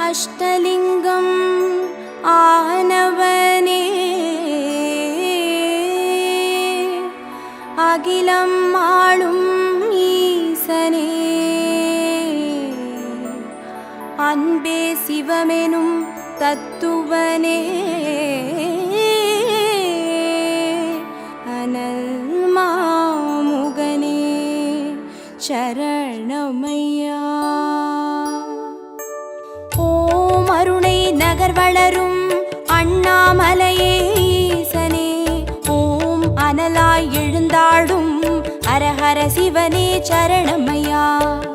அஷ்டலிங்கம் ஆனவனே அகிலம் ஆளும் ஈசனே அன்பே சிவமெனும் தத்துவனே அனல் மாமுகனே சரணமையா. ஓம் அருணை நகர் வளரும் அண்ணாமலையே ஈசனே ஓம் அனலாய் எழுந்தாடும் ஹரஹர சிவனே சரணமையா.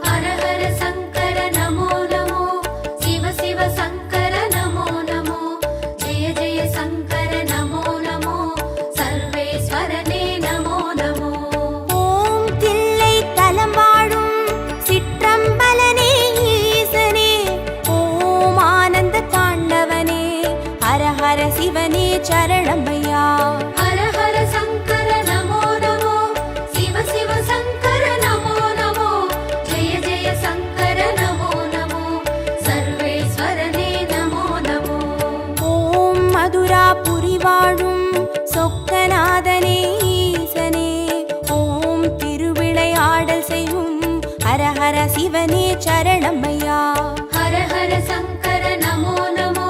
ஹரஹர சங்கர நமோ நமோ சிவ சிவ சங்கர நமோ நமோ ஜெய ஜெய சங்கர நமோ நமோ சர்வேஸ்வரனே நமோ நமோ. ஓம் தில்லை தலம் வாழும் சிற்றம்பலனே ஈசனே ஓம் ஆனந்த தாண்டவனே ஹரஹர சிவனே சரணமையா. ஹரஹர சங்கர நமோ நமோ சிவ சிவ சங்கர நமோ நமோ ஜெய ஜெய சங்கர நமோ நமோ சர்வேஸ்வரனே நமோ நமோ. ஓம் மதுராபுரி வாழும் சொக்கநாதனே ஈசனே ஓம் திருவிளையாடல் செய்யும் ஹரஹர சிவனே சரணமையா. ஹரஹர சங்கர நமோ நமோ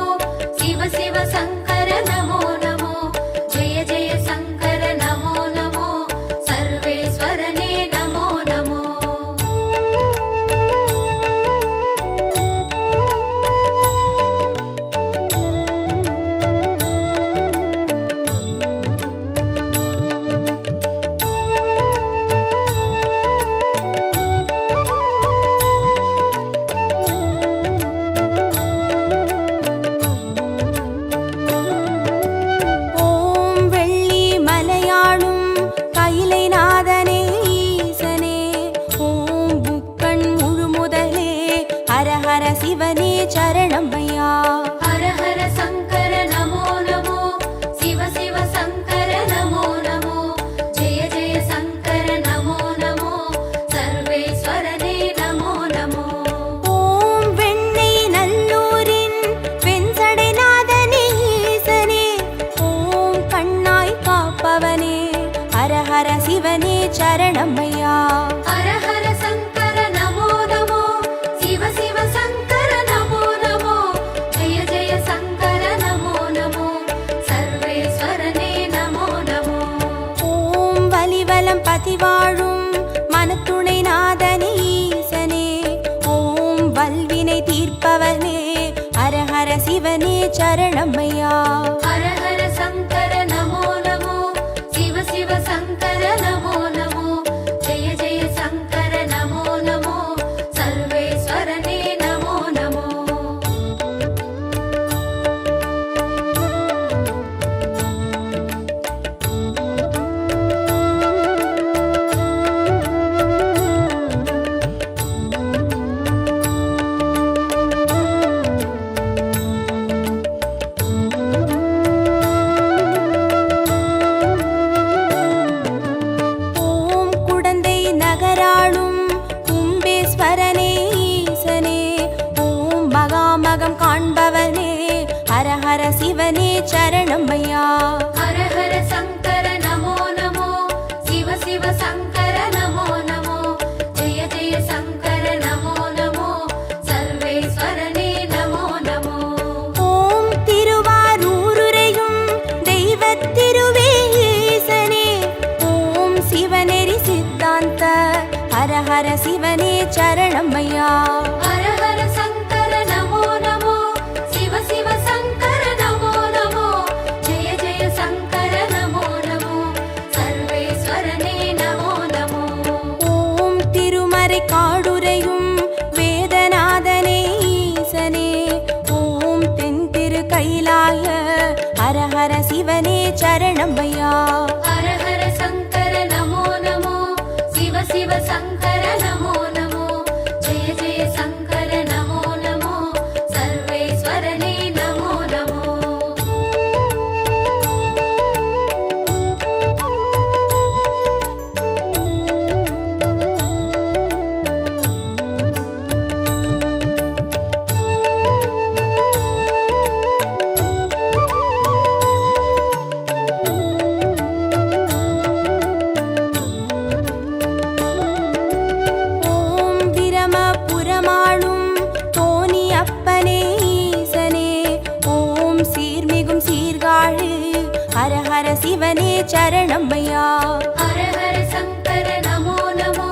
சிவ சிவ சங்கர நமோ நமோ ஜெய ஜெய சங்கர நமோ நமோ சர்வேஸ்வரனே நமோ நமோ. ஓம் வெள்ளி மலையாளும் கைலை நாதனே ஈசனே ஓம் புக்கண் முழுமுதலே ஹரஹர சிவனே சரணமையா. ஹரஹர சங்கர நமோ நமோ சிவ சிவ சங்கர நமோ நமோ ஜெய ஜெய சங்கர நமோ நமோ சர்வேஸ்வரனே நமோ நமோ. ஓம் வெண்ணை நல்லூரின் வெண்சடைநாதனே ஈசனே ஓம் கண்ணாய் காப்பவனே ஹரஹர சிவனே சரணமையா. ஹரஹர சங்கர நமோ நமோ சிவ சிவ சங்கர நமோ நமோ ஜெய ஜெய சங்கர நமோ நமோ சர்வேஸ்வரனே நமோ நமோ. ஓம் வலிவலம் பதிவாழும் மனத்துணை நாதனே ஈசனே ஓம் வல்வினை தீர்ப்பவனே ஹரஹர சிவனே சரணமையா. ஹரஹர சங்கர நமோ நமோ சிவ சிவ சங்கர நமோ நமோ ஜெய ஜெய சங்கர நமோ நமோ சர்வேஸ்வரனே நமோ நமோ. ஓம் குடந்தை நகராளும் கும்பேஸ்வரனே ஈசனே ஓம் மகாமகம் காண்பவனே ஹரஹர சிவனே சரணமையா. ஹரஹர சங்கர நமோ நமோ சிவ சிவ சங்கர நமோ நமோ ஜெய ஜெய சங்கர நமோ நமோ சர்வேஸ்வரனே நமோ நமோ. ஓம் திருவாரூருரையும் தெய்வத் திருவே ஈசனே ஓம் சிவநெறி சித்தாந்த ஹரஹர சிவனே சரணமையா. ஹரஹர சங்கர நமோ நமோ சிவ சிவ சங்கர நமோ நமோ ஜெய ஜெய சங்கர நமோ நமோ சர்வேஸ்வரனே நமோ நமோ. ஓம் திருமறை காடுரையும் வேதநாதனே ஈசனே ஓம் தென் திரு கைலாய ஹரஹர சிவனே சரணமையா. ஹரஹர சங்கர நமோ நமோ சிவ சிவ சங்கர நமோ நமோ ஜெய ஜெய சங்கர நமோ நமோ சர்வேஸ்வரனே நமோ நமோ. சரணமையா. ஹர ஹர சங்கர நமோ நமோ,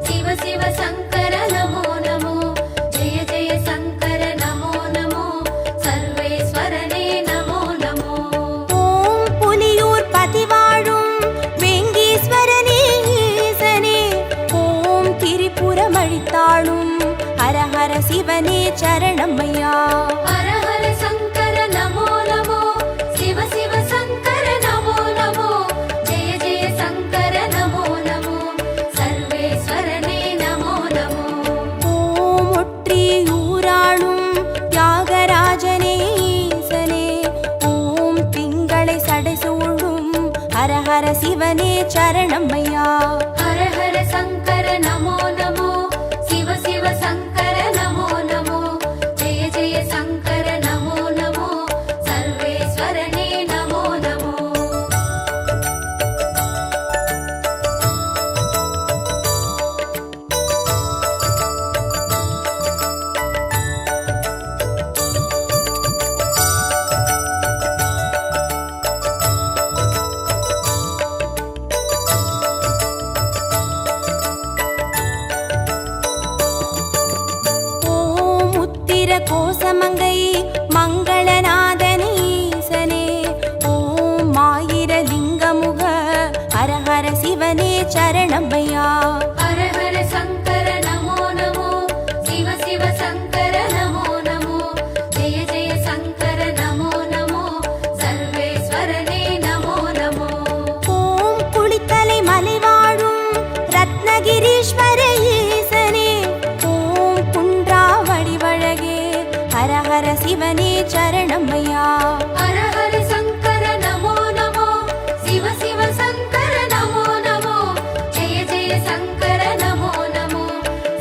சிவ சிவ சங்கர நமோ நமோ, ஜெய ஜெய சங்கர நமோ நமோ, சர்வேஸ்வரனே நமோ நமோ. ஓம் புலியூர் பதிவாழும் வேங்கீஸ்வரனே ஈசனே, ஓம் திரிபுரம் அழித்தாளும் ஹர ஹர சிவனே சரணமையா. ஹர ஹர சங்கர நமோ நமோ, சிவ சிவ சங்கர நமோ நமோ, ஜெய ஜெய சங்கர நமோ நமோ, சர்வேஸ்வரனே நமோ நமோ. ஓம் ஒற்றியூராளும் தியாகராஜனே ஈசனே, ஓம் திங்களை சடைசூழும் ஹர ஹர சிவனே சரணமையா. ஹர ஹர சங்கர நமோ நமோ, சிவ சிவ சங்கர நமோ நமோ, ஜெய ஜெய சங்கர நமோ நமோ, சர்வேஸ்வரனே நமோ நமோ. ஓம் உத்திர கோசமங்கை மங்களநாதனே ஈசனே, ஓம் ஆயிர லிங்கமுக ஹர ஹர சிவனே சரணமையா. ஹர ஹர சங்கர நமோ நமோ, சிவ சிவ சங்கர நமோ நமோ, ஜெய ஜெய சங்கர நமோ நமோ, சர்வேஸ்வரனே நமோ நமோ. ஓம் குளித்தலை மலை வாழும் ரத்னகிரீஸ்வர ஈசனே, ஓம் குன்றா வடிவழகே ஹர ஹர சிவனே சரணமையா. ஹர ஹர சங்கர நமோ நமோ, சிவ சிவ சங்கர நமோ நமோ, ஜெய ஜெய சங்கர நமோ நமோ,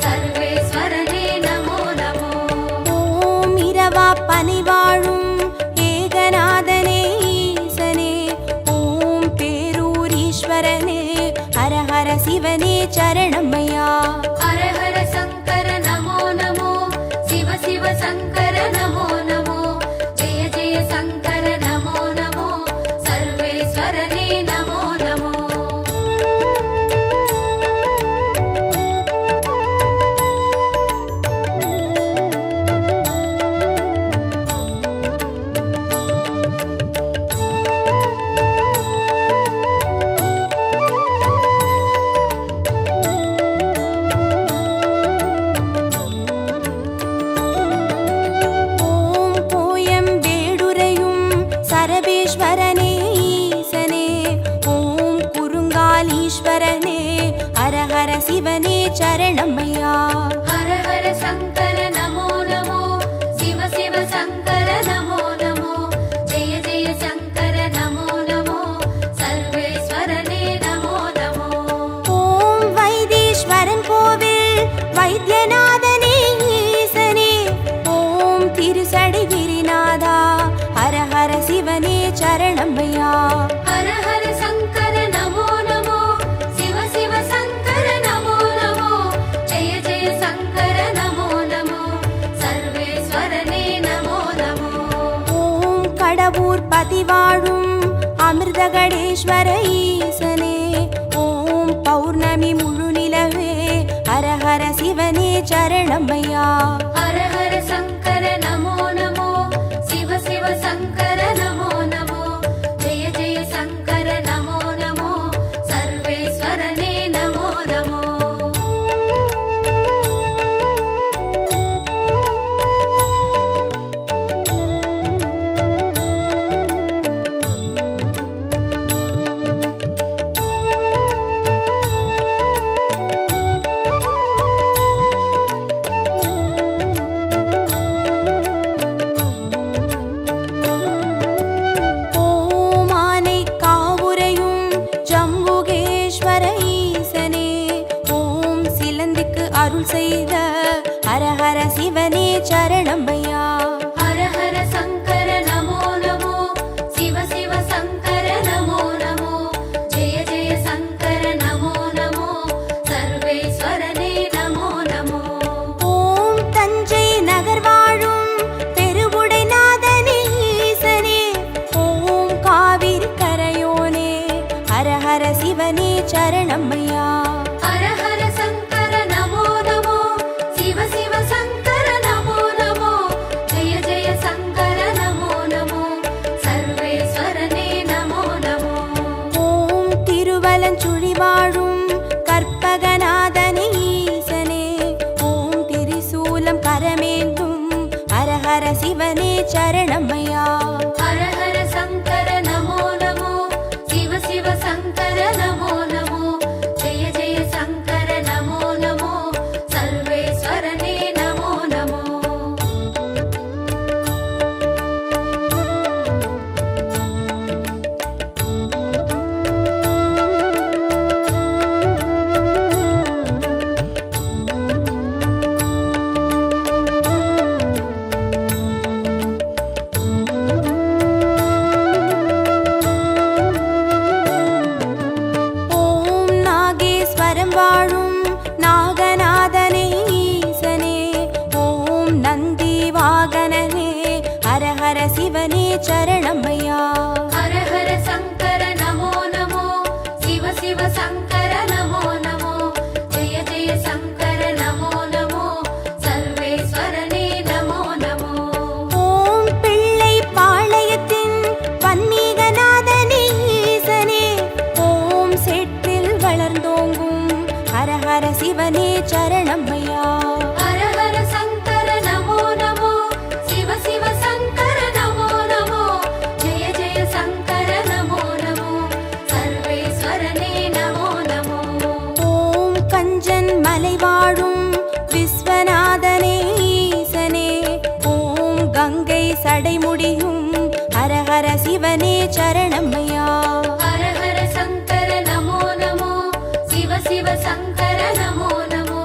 சர்வேஸ்வரனே நமோ நமோ. ஓம் இரவா பனி வாழும் ஏகநாதனே ஈசனே, ஓம் பேரூரீஸ்வரனே ஹர ஹர சிவனே சரணமையா. ஹர ஹர சங்கர நமோ நமோ, சிவ சிவ சங்கர நமோ நமோ, ஜெய ஜெய சங்கர நமோ நமோ, சர்வேஸ்வரனே நமோ நமோ. ஓம் கோயம்பேடுரையும் சரபேஸ்வரனே ஈசனே, ஓம் குறுங்காலீஸ்வரனே ஹர ஹர சிவனே சரணமையா. ஹர ஹர சங்கர நமோ நமோ, சிவ சிவ சங்கர நமோ நமோ, ஜெய ஜெய சங்கர நமோ நமோ, சர்வேஸ்வரனே நமோ நமோ. ஓம் வைத்தீஸ்வரன் கோவில் வைத்தியநாதனே ஈசனே, ஓம் திருசடை கிரிநாதா ஹர ஹர சிவனே சரணமையா. ஹர ஹர சங்கர நமோ நமோ, சிவ சிவ சங்கர நமோ நமோ, ஜெய ஜெய சங்கர நமோ நமோ, சர்வேஸ்வரனே நமோ நமோ. ஓம் கடவுர் பதிவாழும் அமிர்தகடேஸ்வர ஈசனே, ஓம் பௌர்ணமி முழு நிலவே ஹர ஹர சிவனே சரணமையா. ஹர ஹர சங்கர நமோ நமோ, சிவ சிவ சங்கர நமோ நமோ, ஜெய ஜெய சங்கர நமோ நமோ, சர்வேஸ்வரனே நமோ நமோ. ஓம் ஆனை காவுரையும் ஜம்புகேஸ்வர ஈசனே, ஓம் சிலந்திக்கு அருள் செய்த ஹர ஹர சிவனே சரணமையா. ஹர ஹர சங்கர நமோ நமோ, சிவ சிவ சங்கர நமோ நமோ, ஜெய ஜெய சங்கர நமோ நமோ, சர்வேஸ்வரனே நமோ நமோ. ஓம் தஞ்சை நகர் வாழும் பெருவுடைநாதனே ஈசனே, ஓம் காவிரி கரையோனே ஹர சிவனே சரணமையா. ஹர ஹர சங்கர நமோ நமோ, சிவ சிவ சங்கர நமோ நமோ, ஜெய ஜெய சங்கர நமோ நமோ, சர்வேஸ்வரனே நமோ நமோ. ஓம் நாகேஸ்வரம் வாழும் நாகநாதனே ஈசனே, ஓம் நந்தி வாகனனே ஹர ஹர சிவனே சரணமையா. ஹர ஹர சங்கர நமோ நமோ, சிவ சிவ சங்கர நமோ நமோ, ஜெய ஜெய சங்கர நமோ நமோ, சர்வேஸ்வரனே நமோ நமோ. ஓம் பிள்ளை பாளையத்தின் பன்மீகநாதனே ஈசனே, ஓம் சேற்றில் வளர்ந்தோங்கும் ஹர ஹர சிவனே சரணமையா. ஹர ஹர சங்கர நமோ நமோ, சிவ சிவ சங்கர நமோ நமோ, ஜெய ஜெய சங்கர நமோ நமோ, சர்வேஸ்வரனே நமோ நமோ. ஓம் கஞ்சன் மலை வாழும் விஸ்வநாதனே ஈசனே, ஓம் கங்கை சடைமுடியும் ஹர ஹர சிவனே சரணமையா. ஹர ஹர சங்கர நமோ நமோ, சிவ சிவ சங்கர நமோ நமோ,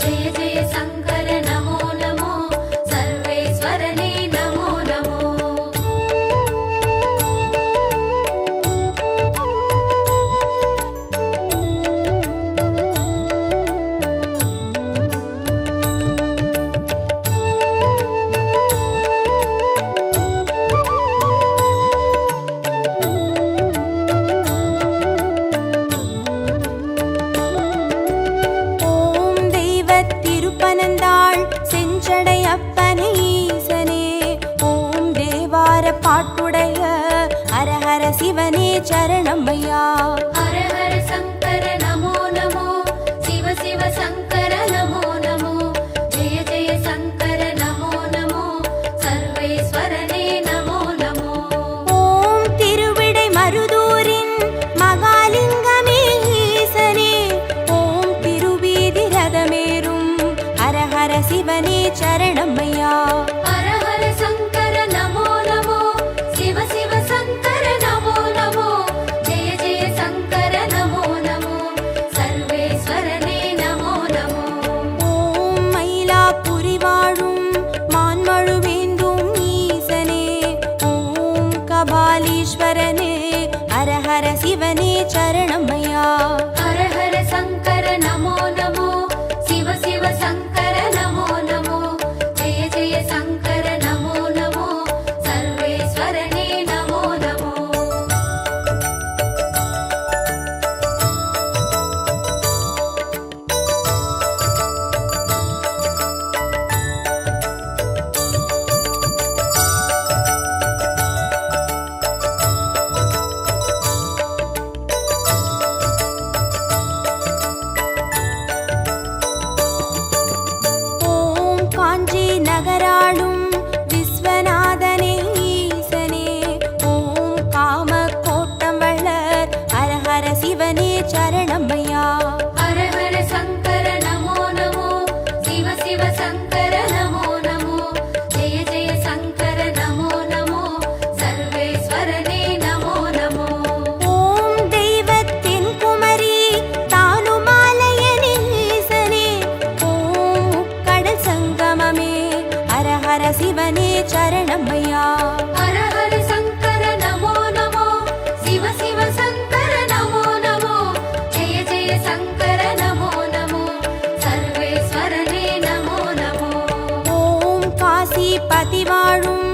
ஜெய ஜெய சங்கர நமோ நமோ, சர்வேஸ்வரனே நமோ நமோ. ஓம் தெய்வத் திருப்பனந்தாள் செஞ்சடை அப்பனே ஈசனே, ஓம் தேவார பாட்டுடைய ஹர ஹர சிவனே சரணமையா. ஹர ஹர சங்கர நமோ நமோ, சிவ சிவ சங்கர நமோ நமோ, ஜெய ஜெய சங்கர நமோ நமோ, சர்வேஸ்வரனே நமோ நமோ. ஓம் திருவிடை மருதூரின் மகாலிங்கமே ஈசனே, ஓம் திருவீதி ரதமேறும் ஹர ஹர சிவனே சரணமையா. ஹர ஹர சங்கர நமோ நமோ, சிவ சிவ சங்கர நமோ நமோ, ஜெய ஜெய சங்கர நமோ நமோ, சர்வேஸ்வரனே நமோ நமோ. ஓம் மயிலாப்புரி வாழும் மான்மழுவேந்தும் ஈசனே, ஓம் கபாலீஸ்வரனே ஹர ஹர சிவனே சரணமையா. ஹர ஹர சங்கர நமோ நமோ, சிவ சிவ சங்கர நமோ நமோ, ஜெய ஜெய சங்கர நமோ நமோ, சர்வேஸ்வரனே நமோ நமோ. ஓம் காஞ்சி நகராளும் விஸ்வநாதனே ஈசனே, ஓம் காம கோட்டம் வளர் ஹர ஹர சிவனே சரணமையா. ஹர ஹர சங்கர நமோ நமோ, சிவ சிவ சங்கர நமோ நமோ, ஜெய ஜெய சங்கர நமோ நமோ, சர்வேஸ்வரனே நமோ நமோ. ஓம் தெய்வத்தின் குமரி தானுமாலயனே ஈசனே, ஓம் முக்கடல் சங்கமமே ஹர ஹர சிவனே சரணமையா. ஹர ஹர சங்கர நமோ நமோ, சிவ சிவ சங்கர நமோ நமோ, ஜெய ஜெய சங்கர நமோ நமோ, சர்வேஸ்வரனே நமோ நமோ. ஓம் காசிபதி வாழும்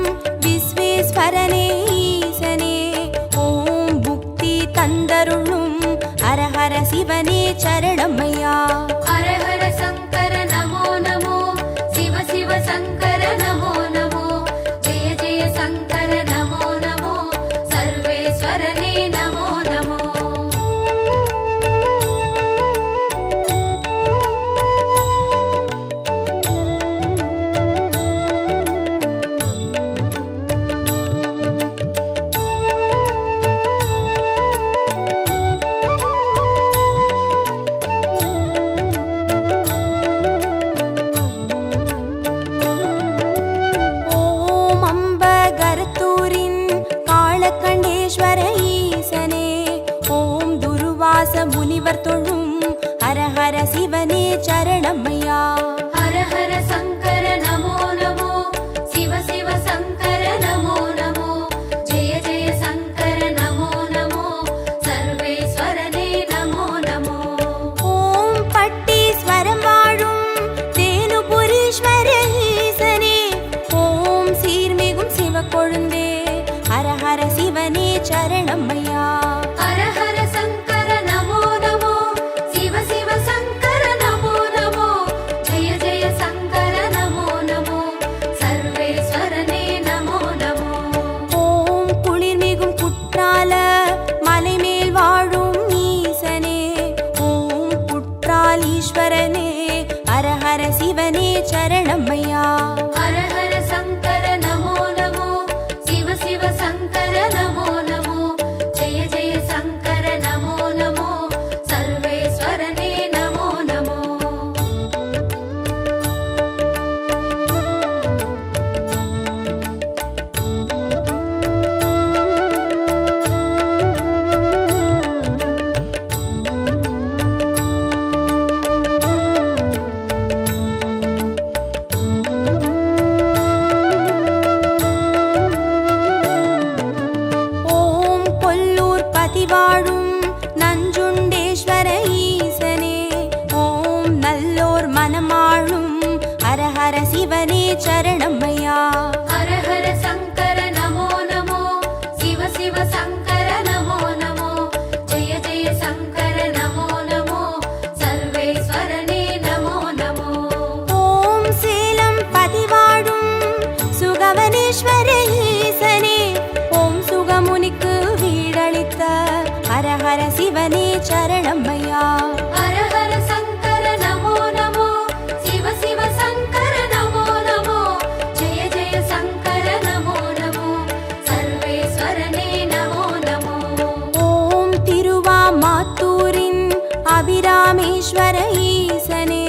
விஸ்வேஸ்வரனே ஈசனே, ஓம் புக்தி தந்தருளும் ஹர ஹர சிவனே சரணமையா. ஹர ஹர சங்கர நமோ நமோ, சிவ சிவ சங்கர நமோ நமோ, ஜெய ஜெய சங்கர நமோ நமோ, சர்வேஸ்வரனே நமோ நமோ. தேவர் தொழும் ஹரஹர சிவனே சரணமையா. ஹர ஹர சங்கர நமோ நமோ, சிவ சிவ சங்கர நமோ நமோ, ஜெய ஜெய சங்கர நமோ நமோ, சர்வேஸ்வரனே நமோ நமோ. ஓம் பட்டீஸ்வரம் வாழும் தேனுபுரீஸ்வர ஈசனே, ஓம் சீர்மிகும் சிவக்கொழுந்தே ஹரஹர சிவனே சரணமையா. ஹர ஹர சங்கர நமோ நமோ, சிவ சிவ சங்கர நமோ நமோ, ஜெய ஜெய சங்கர நமோ நமோ, சர்வேஸ்வரனே நமோ நமோ. ஓம் குளிர்மிகும் குற்றால மலைமேல் வாழும் ஈசனே, ஓம் குற்றால் ஈஸ்வரனே ஹரஹர சிவனே சரணமையா. ஹர ஹர சங்கர நமோ நமோ, சிவ சிவ சங்கர நமோ நமோ, ஜெய ஜெய சங்கர நமோ நமோ, சர்வேஸ்வரனே நமோ நமோ. ஓம் கொல்லூர் பதிவாழும் நஞ்சுண்டேஸ்வர ஈசனே, ஓம் நல்லோர் மனமாளும் ஹரஹர சிவனே சரணமையா. ஹர ஹர சங்கர நமோ நமோ, சிவ சிவ சங்கர நமோ நமோ, ஜெய ஜெய சங்கர நமோ நமோ, சர்வேஸ்வரனே நமோ நமோ. ஓம் சேலம் பதிவாழும் சுகவனேஸ்வர ஈசனே, ஓம் சுகமுனிக்கு வீடளித்த ஹரஹர சிவனே சரணமையா. ஹர ஹர சங்கர நமோ நமோ, சிவ சிவ சங்கர நமோ நமோ, ஜெய ஜெய சங்கர நமோ நமோ, சர்வேஸ்வரனே நமோ நமோ. ஓம் திருவாமாத்தூரின் அபிராமேஸ்வர ஈசனே,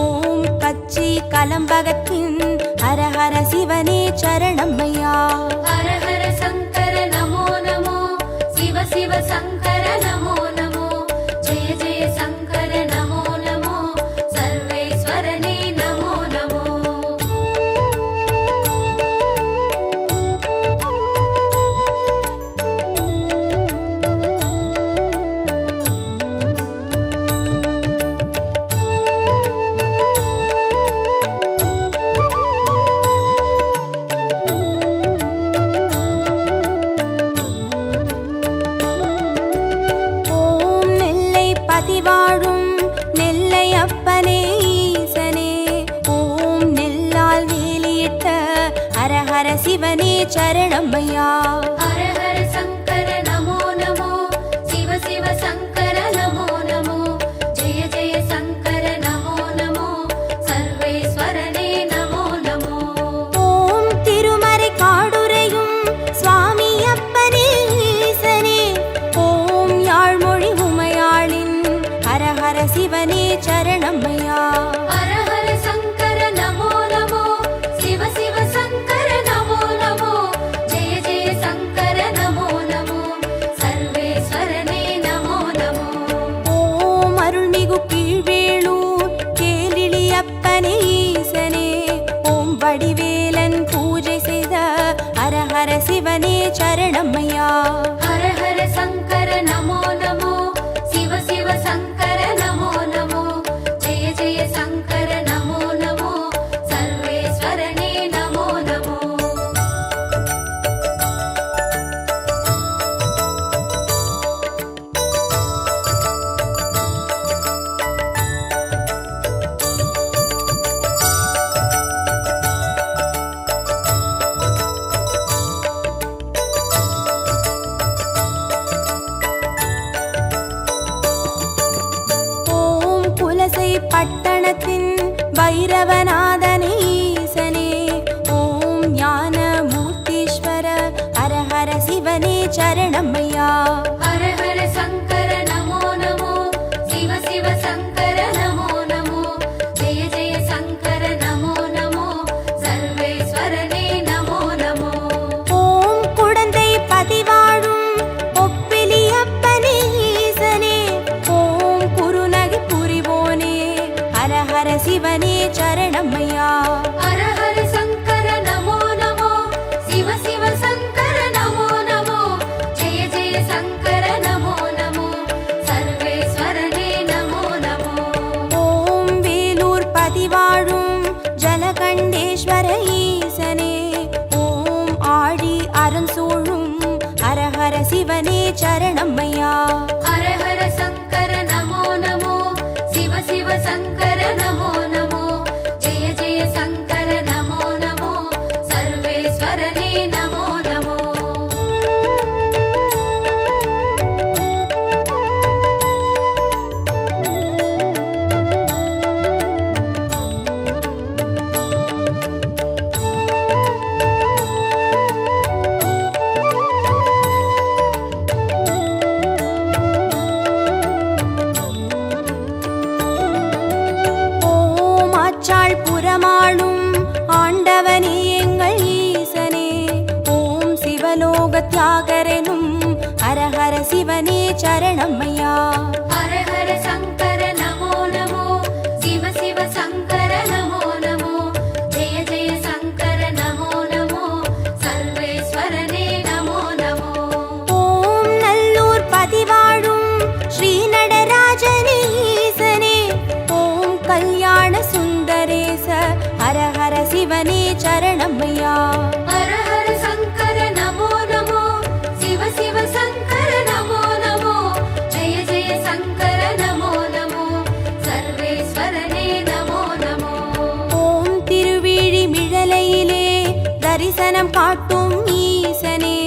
ஓம் கச்சி கலம்பகத்தின் ஹரஹர சிவனே சரணமையா. ஹர ஹர சங்கர நமோ நமோ, சிவ சிவ சங்கர நமோ நமோ, ஜெய ஜெய சங்கர நமோ நமோ, சர்வேஸ்வரனே நமோ நமோ. ஓம் நெல்லை பதிவாழும் நெல்லை அப்பனே ஈசனே, ஓம் நெல்லால் வேலியிட்ட ஹரஹர சிவனே சரணமையா. ஹர ஹர சங்கர நமோ நமோ, சிவ சிவ சங்கர நமோ நமோ, ஜெய ஜெய சங்கர நமோ நமோ, சர்வேஸ்வரனே நமோ நமோ. ஓம் திருமறை காடுரையும் சுவாமி அப்பனே ஈசனே, ஓம் யாழ்மொழி உமையாளின் ஹரஹர சிவனே சரணமையா. ஹர ஹர சங்கர நமோ நமோ, சிவ சிவ சங்கர நமோ நமோ, ஜெய ஜெய சங்கர நமோ நமோ, சர்வேஸ்வரனே நமோ நமோ. ஓம் அருள்மிகு கீழ்வேளூர் கேளிலி அப்பனே ஈசனே, ஓம் வடிவேலன் பூஜை செய்த ஹரஹர சிவனே சரணமையா. ஹர ஹர சங்கர நமோ நமோ, சிவ சிவ சங்கர நமோ நமோ, ஜெய ஜெய சங்கர நமோ நமோ, சர்வேஸ்வரனே நமோ நமோ. சரணமையா. ஹர ஹர சங்கர நமோ நமோ, சிவ சிவ சங்கர நமோ நமோ, ஜெய ஜெய சங்கர நமோ நமோ, சர்வேஸ்வரனே நமோ நமோ. ஓம் வேலூர் பதிவாழும் ஜலகண்டேஸ்வர ஈசனே, ஓம் ஆழி அரண் சூழும் ஹரஹர சிவனே சரணமையா. ஹர ஹர சங்கர நமோ நமோ, சிவ சிவ சங்கர நமோ நமோ, ஜெய ஜெய சங்கர நமோ நமோ, சர்வேஸ்வரனே நமோ நமோ. ஓம் ஆச்சாள் புறமாளும் ஆண்டவனே எங்கள் ஈசனே, ஓம் சிவலோக தியாகரனும் ஹரஹர சிவனே சரணமையா. ஹர ஹர சங்கர நமோ நமோ, சிவ சிவ சங்கர நமோ நமோ, ஜெய ஜெய சங்கர நமோ நமோ, சர்வேஸ்வரனே நமோ நமோ. ஓம் நல்லூர் பதிவாழும் ஸ்ரீ நடராஜனே ஈசனே, ஓம் கல்யாண சுந்தரேச ஹரஹர சிவனே சரணமையா. ஹர ஹர சங்கர நமோ நமோ, சிவ சிவ சங்கர நமோ நமோ, ஜெய ஜெய சங்கர நமோ நமோ, சர்வேஸ்வரனே நமோ நமோ. ஓம் திருவிழிமிழலையிலே தரிசனம் காட்டும் ஈசனே,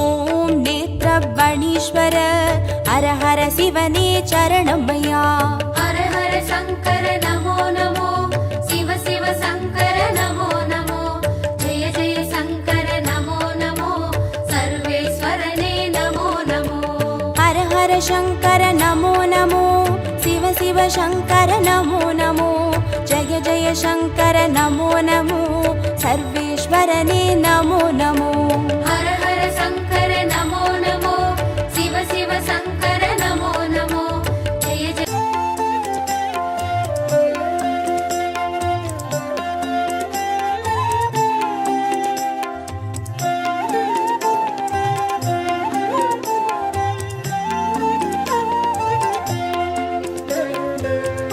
ஓம் நேத்ரபணீஸ்வர ஹரஹர சிவனே சரணமையா. ஹர ஹர சங்கர நமோ நமோ, சிவ சிவ சங்கர நமோ நமோ, ஜெய ஜெய சங்கர நமோ நமோ, சர்வேஸ்வரனே நமோ நமோ. ஹர ஹர சங்கர நமோ நமோ, சிவ சிவ சங்கர நமோ நமோ, ஜய ஜய சங்கர நமோ நமோ, சர்வேஸ்வரனே நமோ நமோ. ஹர ஹர சங்கர நமோ நமோ, சிவ சிவ சங்கர நமோ நமோ, ஜெய ஜெய.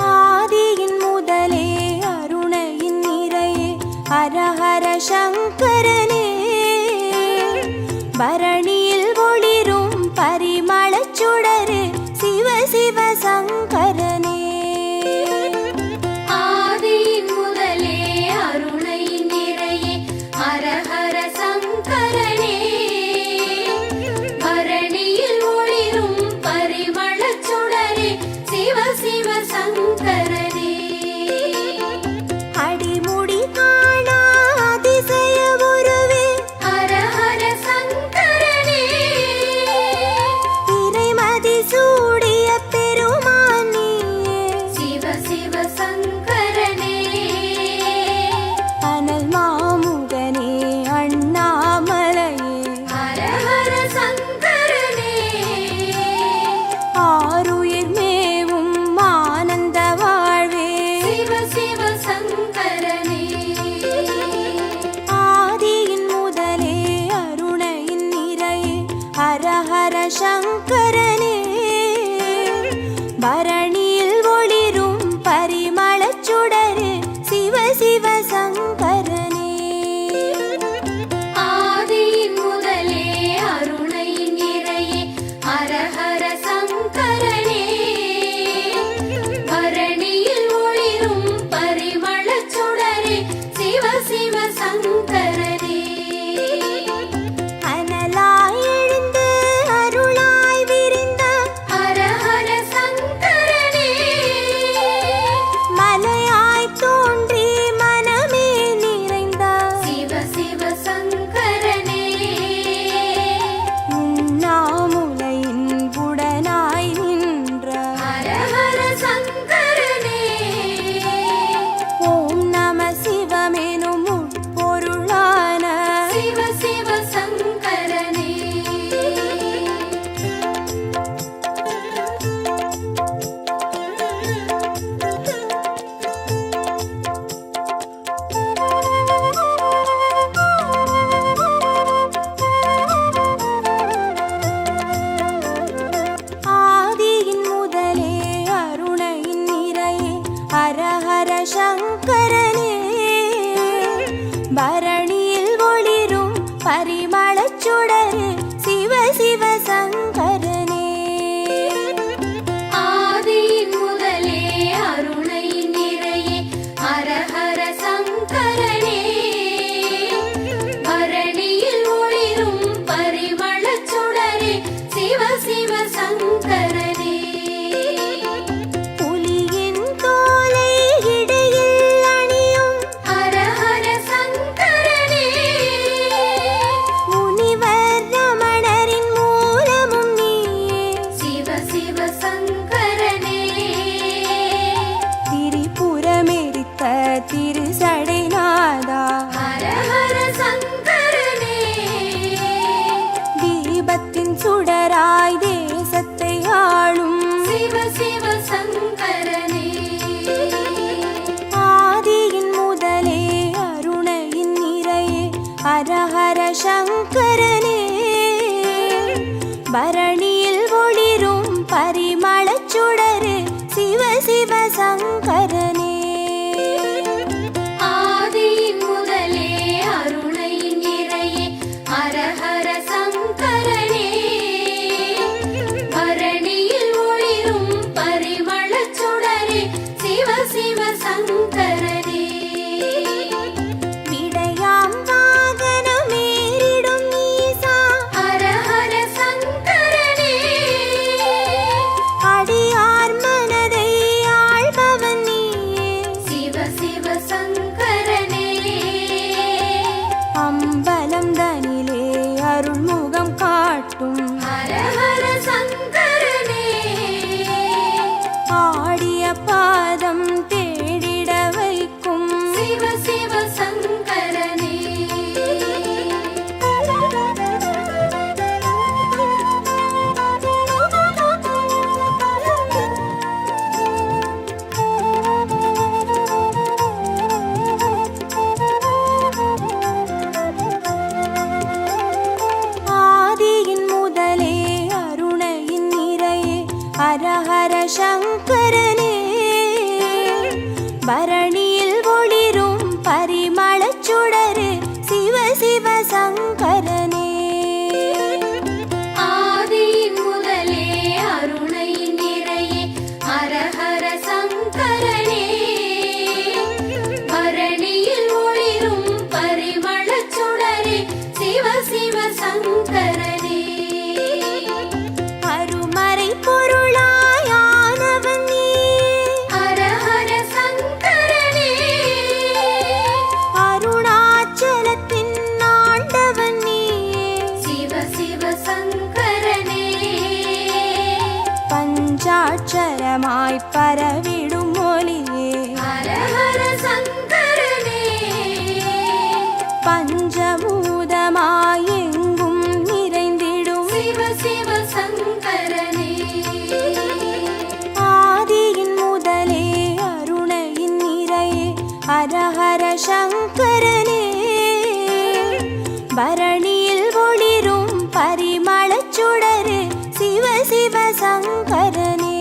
ஆதியின் முதலே அருணையின் நிறையே ஹரஹர சங்கரனே, பரணியில் ஒளிரும் பரிமளச் சுடரே சிவ சிவ சங்கரனே. ஆதியின் முதலே அருணை நிறையே ஹர ஹர சங்கரனே, பரணியில் ஒளிரும் பரிமளச் சுடரே சிவ சிவ சங்கரனே. அடிமுடி காணா அதிசய உருவே ஹர ஹர சங்கரனே, பரணியில் ஒளிரும் பரிமளச் சுடரு சிவ சிவ சங்கரனே. ஆதியின் முதலே அருணையின் நிறையே ஹர ஹர சங்கரனே. பரணியில் ஒளிரும் பரிமளச் சுடரே சிவ சிவ சங்கரனே. புலியின் தோலை இடையில் அணியும் ஹர ஹர சங்கரனே. முனிவர் ரமணரின் மூலமும் நீயே. சிவ சிவ சங்கரனே. திரிபுரமெரித்த திருசடைநாதா ஹர ஹர சங்கரனே. தீபத்தின் சுடராய் தேசத்தை ஆளும் சிவ சிவ சங்கரனே. ஆதியின் முதலே அருணையின் நிறையே ஹர ஹர சங்கரனே. பரணியில் ஒளிரும் பரிமளச் சுடரு சிவ சிவ சங்கரனே. ஆதியின் முதலே அருணையின் நிறையே ஹர ஹர சங்கரனே. பரணியில் ஒளிரும் பரிமளச் சுடரே சிவ சிவ சங்கரனே. விடையாம் வாகனமேறிடும் ஈசா ஹர ஹர சங்கரனே. அடியார் மனதை ஆள்பவன் நீயே. சிவ சிவ சங்கரனே. அம்பலம் தனிலே அருள்முகம் காட்டும் ஹர ஹர சங்கரனே. ஆடிய பாதம் தேடிட வைக்கும் சிவ சிவ சங்கரனே. ஆதியின் முதலே அருணையின் நிறையே ஹர ஹர சங்கரனே. பரணியில் ஒளிரும் பரிமளச் சுடரு சிவ சிவ சங்கரனே. ஆதியின் முதலே அருணையின் நிறையே ஹர ஹர சங்கரனே. பரணியில் ஒளிரும் பரிமளச் சுடரே சிவ சிவ சங்கரனே. அருமறை பொருளாயானவன் நீயே. ஹர ஹர சங்கரனே. அருணாச்சலத்தின் ஆண்டவன் நீயே. சிவ சிவ சங்கரனே. பஞ்சாட்சரமாய் பரவிடும் ஒளியே. ஹர ஹர சங்கரனே. பஞ்சபூதமாய் எங்கும் நிறைந்திடும் சிவ சிவ சங்கரனே. ஆதியின் முதலே அருணையின் நிறையே ஹர ஹர சங்கரனே. பரணியில் ஒளிரும் பரிமளச் சுடரு சிவ சிவ சங்கரனே.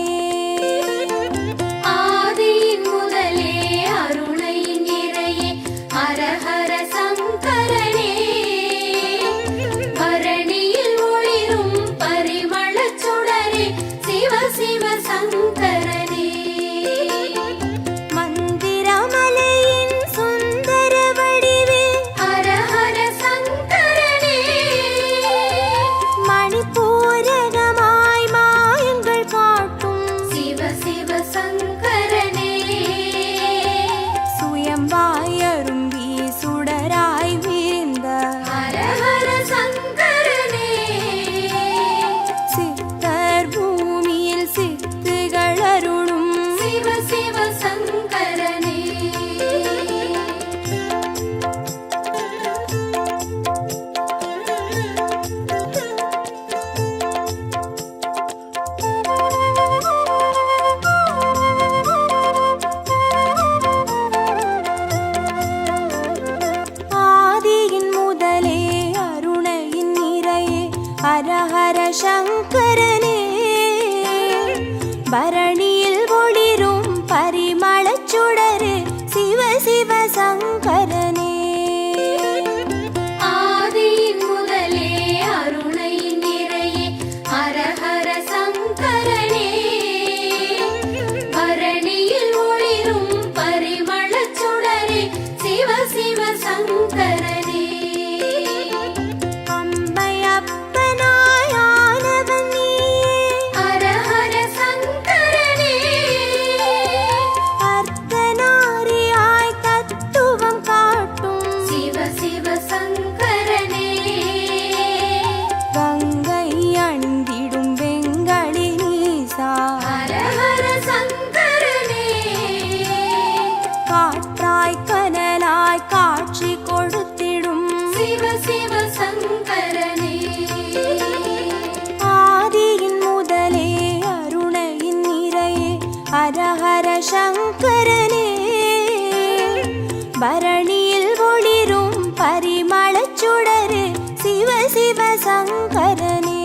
பரணியில் ஒளிரும் பரிமளச் சுடரு சிவ சிவ சங்கரனே.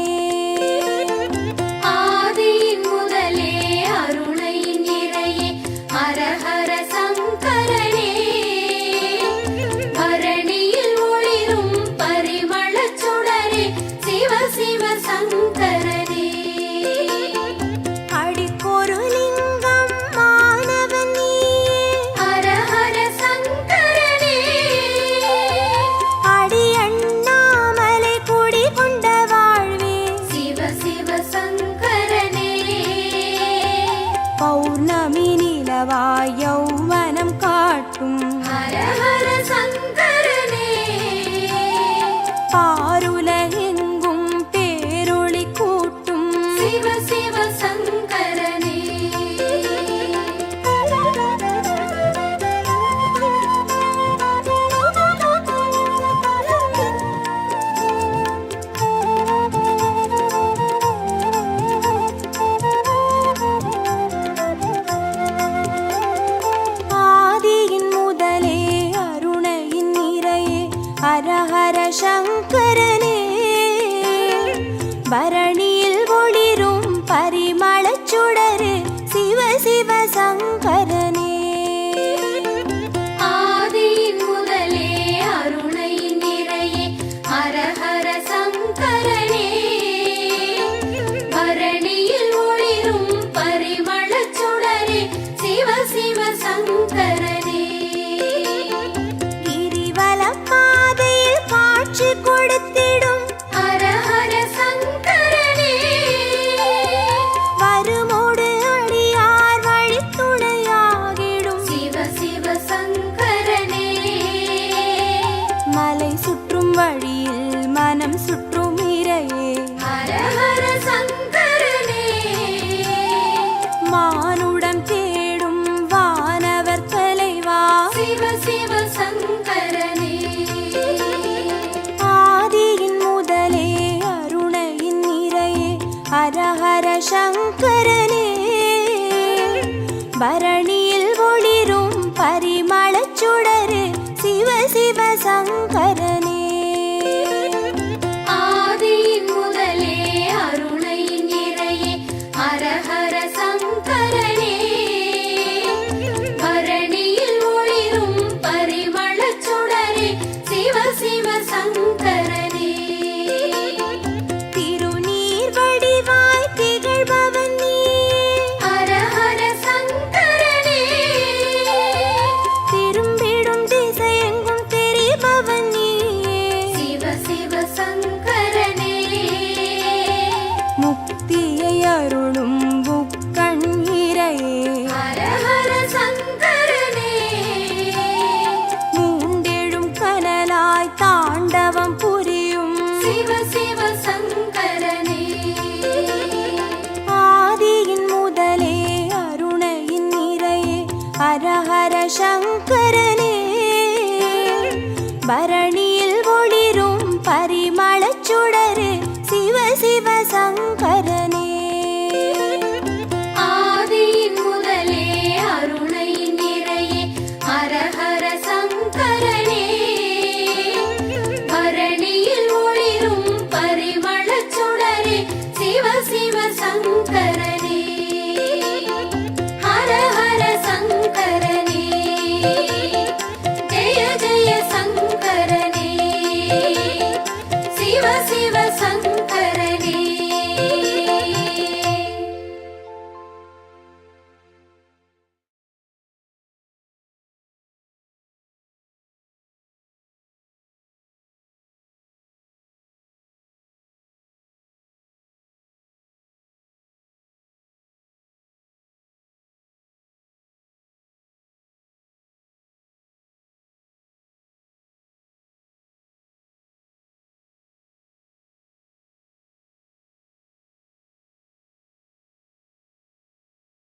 ஆதியின் முதலே அருணையின் நிறையே ஹர ஹர சங்கரனே. பரணியில் ஒளிரும் பரிமளச் சுடரே சிவ சிவ சங்கரனே. அடிக்கொரு லிங்கம் மானவன் நீயே. ஹர ஹர சங்கரனே. அடி அண்ணாமலை குடி கொண்ட வாழ்வே சிவ சிவ சங்கரனே. பௌர்ணமி நிலவாய் யௌவனம் காட்டும் ஹர ஹர சங்கரனே. பாருலகெங்கும் பேரொளி கூட்டும் சிவ சிவ சங்கரனே. ஆதியின் முதலே அருணையின் நிறையே ஹர ஹர சங்கரனே. பரணியில் ஒளிரும் பரிமளச் சுடரு சிவ சிவ சங்கரனே. ஆதியின் முதலே அருணையின் நிறையே ஹர ஹர சங்கரனே. பரணியில் ஒளிரும் பரிமளச் சுடரே சிவ சிவ சங்கரனே. கிரிவலம் பாதையில் காட்சி கொடுத்திடும் ஹர ஹர சங்கரனே. வருமோடு அடியார் வழித்துணையாகிடும் சிவ சிவ சங்கரனே. மலை சுற்றும் வழியில் மனம் சுற்றும் இறையே ஹர ஹர சங்கரனே. மானுடம் தேடும் வானவர் தலைவா சிவ சிவ சங்கரனே. ஆதியின் முதலே அருணையின் நிறையே ஹர ஹர சங்கரனே. பரணியில் ஒளிரும் பரிமளச் சுடரு சிவ சிவ சங்கரனே. ஆதியின் முதலே அருணையின் நிறையே ஹர ஹர சங்கரனே. பரணியில் ஒளிரும் பரிமளச் சுடரே சிவ சிவ சங்கரனே. திருநீர் வடிவாய் திகழ்பவன் நீயே. ஹர ஹர சங்கரனே. திரும்பிடும் திசையெங்கும் தெரிபவன் நீயே. சிவ சிவ சங்கரனே. முக்தியை அருளும் புக்கண் இறையே ஹர ஹர சங்கரனே. மூண்டெழும் கனலாய் தாண்டவம் புரியும் சிவ சிவ சங்கரனே. ஆதியின் முதலே அருணையின் நிறையே ஹர ஹர சங்கரனே. பரணி